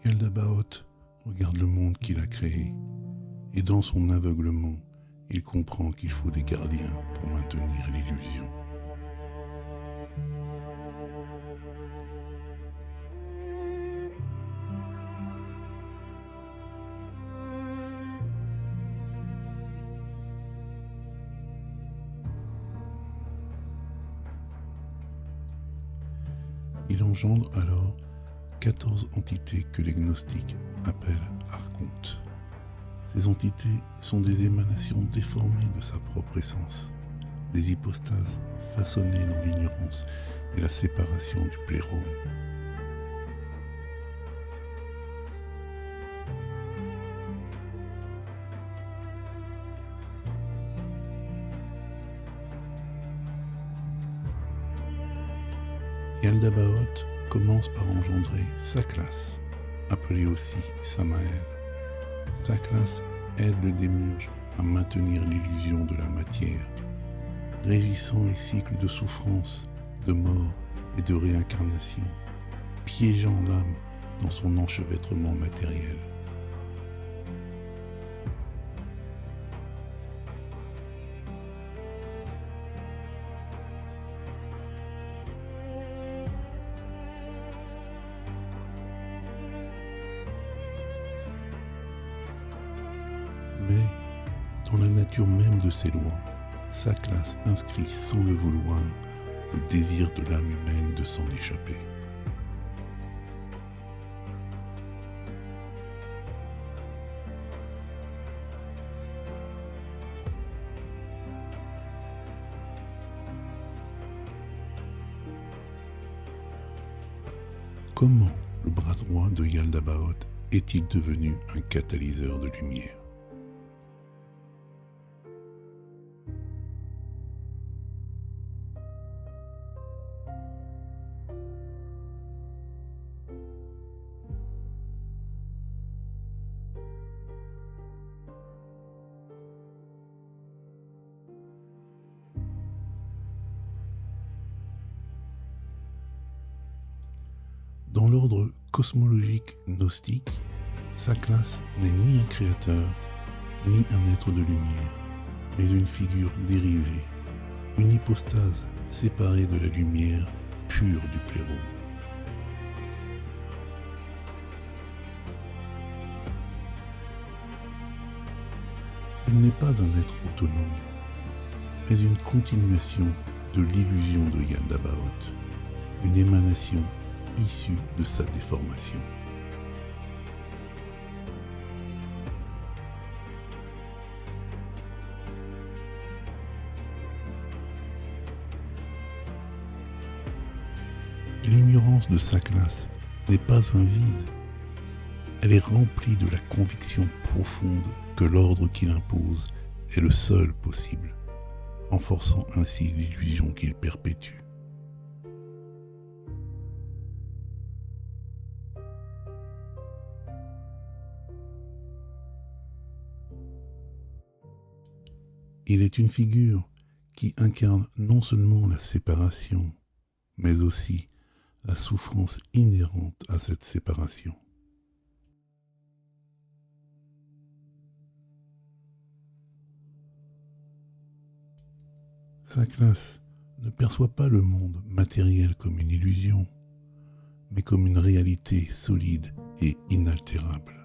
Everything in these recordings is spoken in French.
Yaldabaoth regarde le monde qu'il a créé, et dans son aveuglement, il comprend qu'il faut des gardiens pour maintenir l'illusion. Il engendre alors 14 entités que les gnostiques appellent archontes. Ces entités sont des émanations déformées de sa propre essence, des hypostases façonnées dans l'ignorance et la séparation du plérome. Yaldabaoth commence par engendrer Saklas, appelé aussi Samael. Saklas aide le démiurge à maintenir l'illusion de la matière, régissant les cycles de souffrance, de mort et de réincarnation, piégeant l'âme dans son enchevêtrement matériel. Mais, dans la nature même de ces lois, Saklas inscrit sans le vouloir le désir de l'âme humaine de s'en échapper. Comment le bras droit de Yaldabaoth est-il devenu un catalyseur de lumière ? Dans l'ordre cosmologique gnostique, Saklas n'est ni un créateur, ni un être de lumière, mais une figure dérivée, une hypostase séparée de la lumière pure du plérome. Il n'est pas un être autonome, mais une continuation de l'illusion de Yaldabaoth, une émanation issue de sa déformation. L'ignorance de Saklas n'est pas un vide, elle est remplie de la conviction profonde que l'ordre qu'il impose est le seul possible, renforçant ainsi l'illusion qu'il perpétue. Il est une figure qui incarne non seulement la séparation, mais aussi la souffrance inhérente à cette séparation. Saklas ne perçoit pas le monde matériel comme une illusion, mais comme une réalité solide et inaltérable.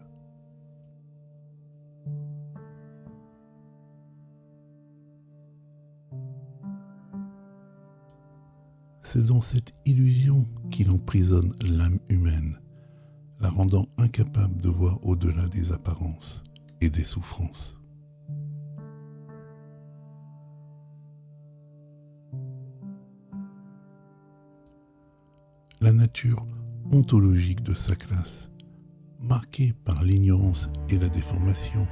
C'est dans cette illusion qu'il emprisonne l'âme humaine, la rendant incapable de voir au-delà des apparences et des souffrances. La nature ontologique de Saklas, marquée par l'ignorance et la déformation,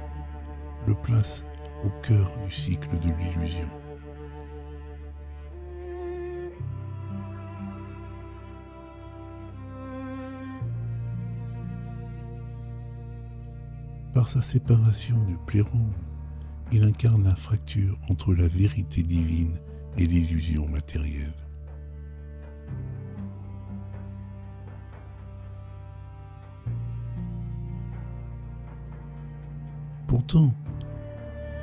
le place au cœur du cycle de l'illusion. Par sa séparation du plérôme, il incarne la fracture entre la vérité divine et l'illusion matérielle. Pourtant,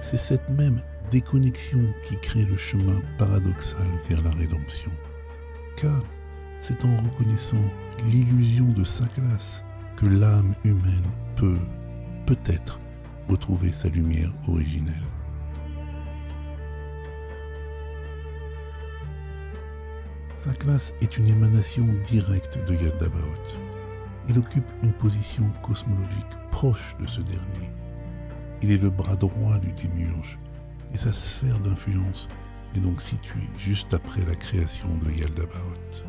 c'est cette même déconnexion qui crée le chemin paradoxal vers la rédemption. Car c'est en reconnaissant l'illusion de sa classe que l'âme humaine peut-être retrouver sa lumière originelle. Sa classe est une émanation directe de Yaldabaoth. Il occupe une position cosmologique proche de ce dernier. Il est le bras droit du démiurge et sa sphère d'influence est donc située juste après la création de Yaldabaoth.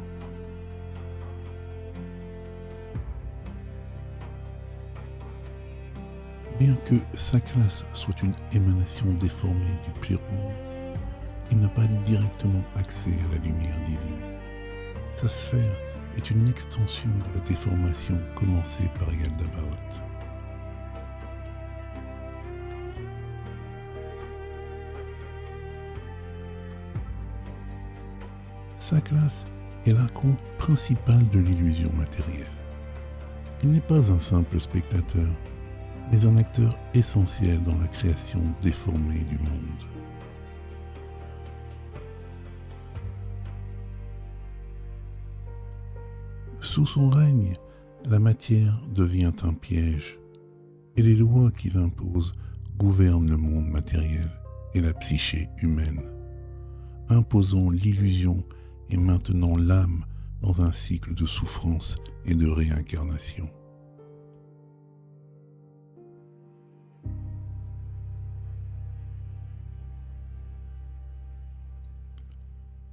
Bien que sa classe soit une émanation déformée du plérôme, il n'a pas directement accès à la lumière divine. Sa sphère est une extension de la déformation commencée par Yaldabaoth. Sa classe est l'archonte principal de l'illusion matérielle. Il n'est pas un simple spectateur, mais un acteur essentiel dans la création déformée du monde. Sous son règne, la matière devient un piège, et les lois qu'il impose gouvernent le monde matériel et la psyché humaine, imposant l'illusion et maintenant l'âme dans un cycle de souffrance et de réincarnation.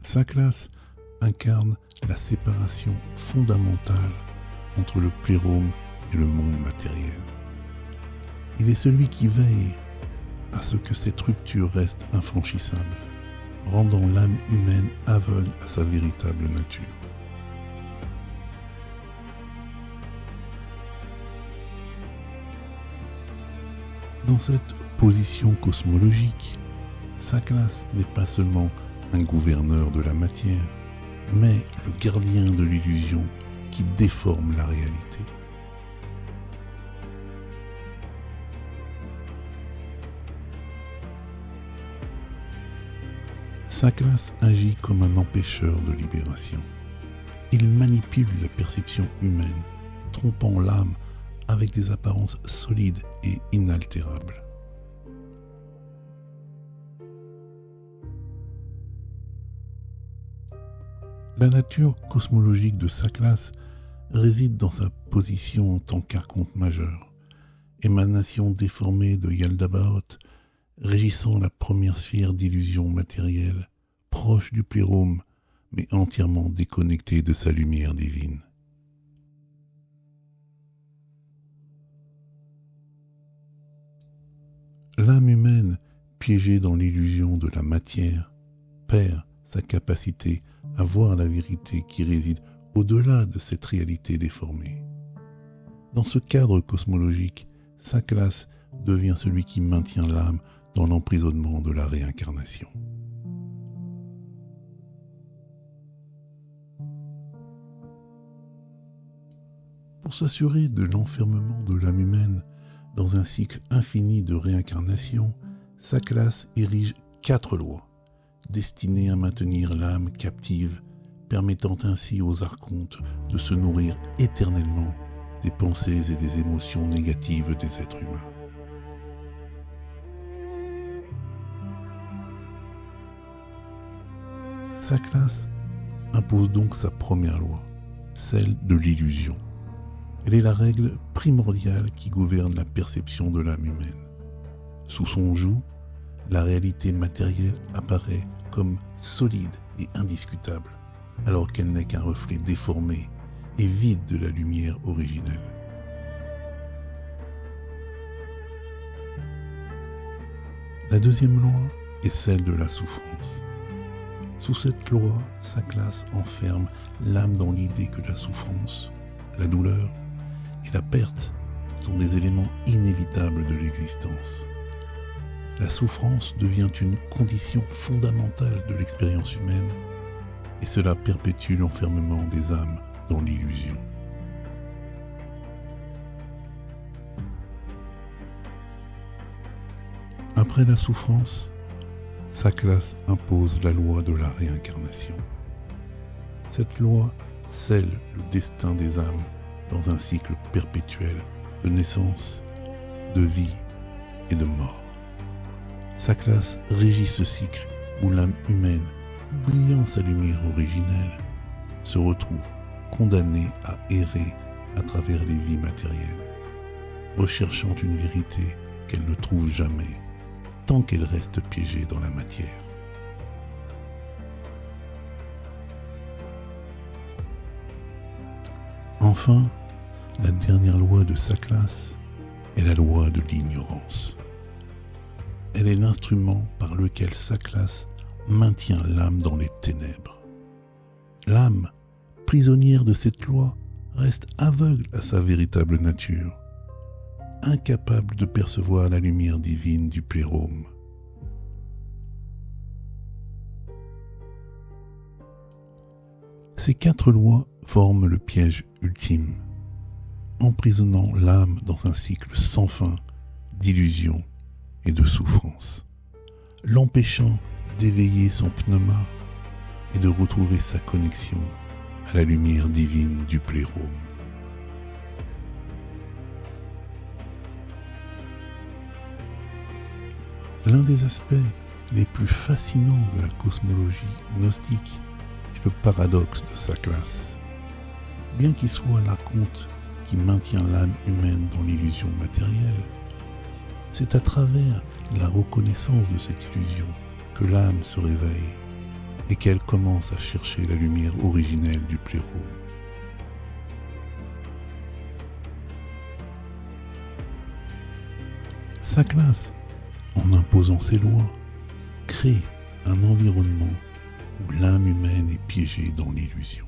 Sa classe incarne la séparation fondamentale entre le plérôme et le monde matériel. Il est celui qui veille à ce que cette rupture reste infranchissable, rendant l'âme humaine aveugle à sa véritable nature. Dans cette position cosmologique, sa classe n'est pas seulement un gouverneur de la matière, mais le gardien de l'illusion qui déforme la réalité. Sa classe agit comme un empêcheur de libération. Il manipule la perception humaine, trompant l'âme avec des apparences solides et inaltérables. La nature cosmologique de sa classe réside dans sa position en tant qu'archonte majeur, émanation déformée de Yaldabaoth, régissant la première sphère d'illusion matérielle, proche du plérôme, mais entièrement déconnectée de sa lumière divine. L'âme humaine, piégée dans l'illusion de la matière, perd sa capacité à voir la vérité qui réside au-delà de cette réalité déformée. Dans ce cadre cosmologique, sa classe devient celui qui maintient l'âme dans l'emprisonnement de la réincarnation. Pour s'assurer de l'enfermement de l'âme humaine dans un cycle infini de réincarnation, sa classe érige 4 lois, destinées à maintenir l'âme captive, permettant ainsi aux archontes de se nourrir éternellement des pensées et des émotions négatives des êtres humains. Sa classe impose donc sa première loi, celle de l'illusion. Elle est la règle primordiale qui gouverne la perception de l'âme humaine. Sous son joug, la réalité matérielle apparaît comme solide et indiscutable, alors qu'elle n'est qu'un reflet déformé et vide de la lumière originelle. La deuxième loi est celle de la souffrance. Sous cette loi, Saklas enferme l'âme dans l'idée que la souffrance, la douleur et la perte sont des éléments inévitables de l'existence. La souffrance devient une condition fondamentale de l'expérience humaine et cela perpétue l'enfermement des âmes dans l'illusion. Après la souffrance, Saklas impose la loi de la réincarnation. Cette loi scelle le destin des âmes dans un cycle perpétuel de naissance, de vie et de mort. Saklas régit ce cycle où l'âme humaine, oubliant sa lumière originelle, se retrouve condamnée à errer à travers les vies matérielles, recherchant une vérité qu'elle ne trouve jamais, tant qu'elle reste piégée dans la matière. Enfin, la dernière loi de Saklas est la loi de l'ignorance. Elle est l'instrument par lequel Saklas maintient l'âme dans les ténèbres. L'âme, prisonnière de cette loi, reste aveugle à sa véritable nature, incapable de percevoir la lumière divine du plérôme. Ces 4 lois forment le piège ultime, emprisonnant l'âme dans un cycle sans fin d'illusions et de souffrance, l'empêchant d'éveiller son pneuma et de retrouver sa connexion à la lumière divine du plérôme. L'un des aspects les plus fascinants de la cosmologie gnostique est le paradoxe de Saklas. Bien qu'il soit l'archonte qui maintient l'âme humaine dans l'illusion matérielle, c'est à travers la reconnaissance de cette illusion que l'âme se réveille et qu'elle commence à chercher la lumière originelle du plérôme. Saklas, en imposant ses lois, crée un environnement où l'âme humaine est piégée dans l'illusion.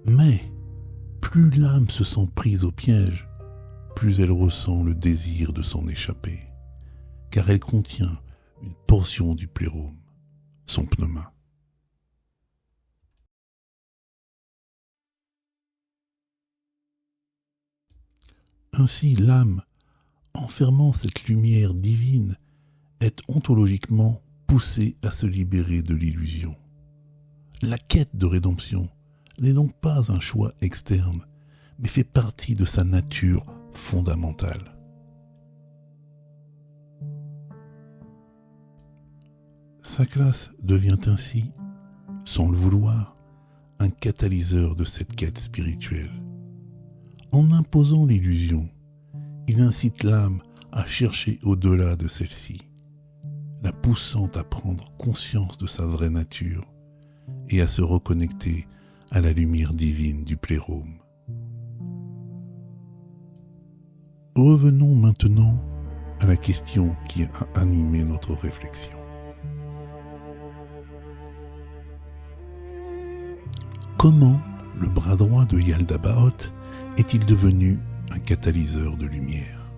Mais, plus l'âme se sent prise au piège, plus elle ressent le désir de s'en échapper, car elle contient une portion du plérôme, son pneuma. Ainsi, l'âme, enfermant cette lumière divine, est ontologiquement poussée à se libérer de l'illusion. La quête de rédemption n'est donc pas un choix externe, mais fait partie de sa nature fondamentale. Saklas devient ainsi, sans le vouloir, un catalyseur de cette quête spirituelle. En imposant l'illusion, il incite l'âme à chercher au-delà de celle-ci, la poussant à prendre conscience de sa vraie nature et à se reconnecter à la lumière divine du plérôme. Revenons maintenant à la question qui a animé notre réflexion. Comment le bras droit de Yaldabaoth est-il devenu un catalyseur de lumière?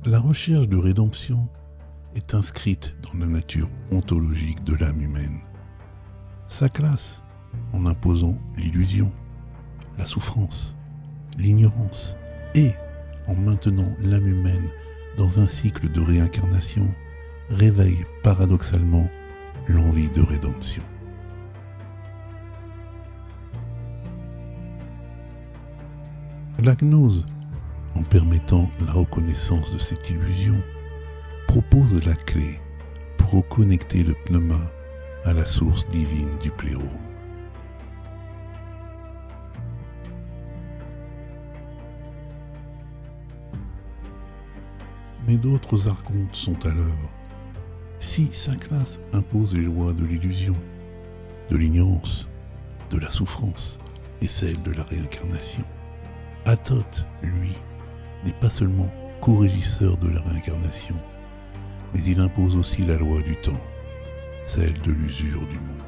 La recherche de rédemption est inscrite dans la nature ontologique de l'âme humaine. Saklas, en imposant l'illusion, la souffrance, l'ignorance et en maintenant l'âme humaine dans un cycle de réincarnation, réveille paradoxalement l'envie de rédemption. La gnose, en permettant la reconnaissance de cette illusion, propose la clé pour reconnecter le pneuma à la source divine du plérôme. Mais d'autres archontes sont à l'œuvre. Si Saklas impose les lois de l'illusion, de l'ignorance, de la souffrance et celle de la réincarnation. Thoth, lui, n'est pas seulement co-régisseur de la réincarnation, mais il impose aussi la loi du temps, celle de l'usure du monde.